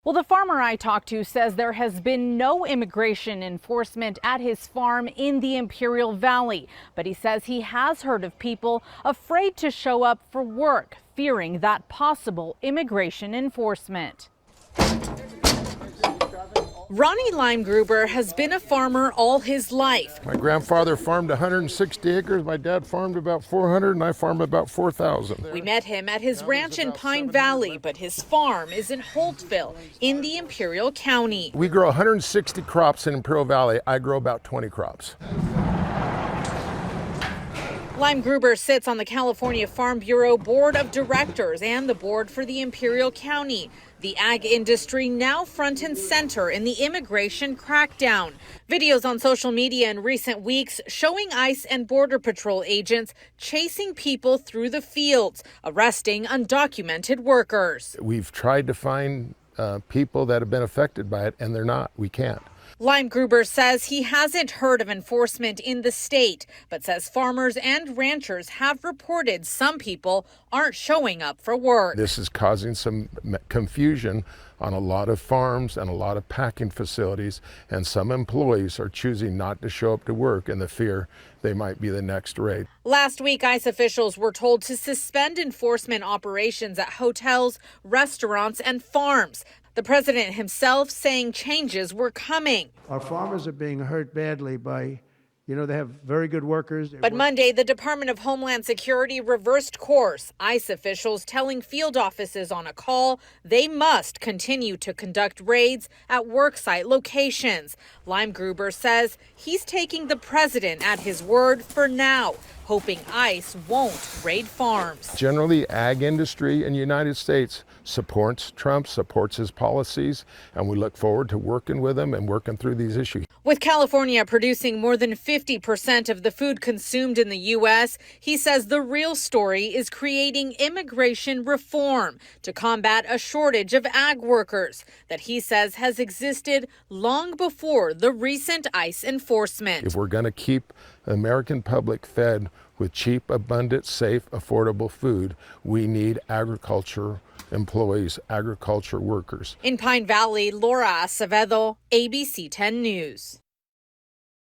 Well, the farmer I talked to says there has been no immigration enforcement at his farm in the Imperial Valley, but he says he has heard of people afraid to show up for work, fearing that possible immigration enforcement. Ronnie Leimgruber has been a farmer all his life. My grandfather farmed 160 acres, my dad farmed about 400, and I farmed about 4,000. We met him at his ranch in Pine Valley, but his farm is in Holtville in the Imperial County. We grow 160 crops in Imperial Valley. I grow about 20 crops. Leimgruber sits on the California Farm Bureau Board of Directors and the board for the Imperial County. The ag industry now front and center in the immigration crackdown. Videos on social media in recent weeks showing ICE and Border Patrol agents chasing people through the fields, arresting undocumented workers. We've tried to find people that have been affected by it, and they're not. We can't. Leimgruber says he hasn't heard of enforcement in the state, but says farmers and ranchers have reported some people aren't showing up for work. This is causing some confusion on a lot of farms and a lot of packing facilities, and some employees are choosing not to show up to work in the fear they might be the next raid. Last week, ICE officials were told to suspend enforcement operations at hotels, restaurants, and farms. The president himself saying changes were coming. Our farmers are being hurt badly by, they have very good workers. But Monday, the Department of Homeland Security reversed course. ICE officials telling field offices on a call they must continue to conduct raids at worksite locations. Leimgruber says he's taking the president at his word for now, hoping ICE won't raid farms. Generally, ag industry in the United States supports Trump, supports his policies, and we look forward to working with him and working through these issues. With California producing more than 50% of the food consumed in the U.S., he says the real story is creating immigration reform to combat a shortage of ag workers that he says has existed long before the recent ICE enforcement. If we're going to keep the American public fed with cheap, abundant, safe, affordable food, we need agriculture employees, agriculture workers. In Pine Valley, Laura Acevedo, ABC 10 News.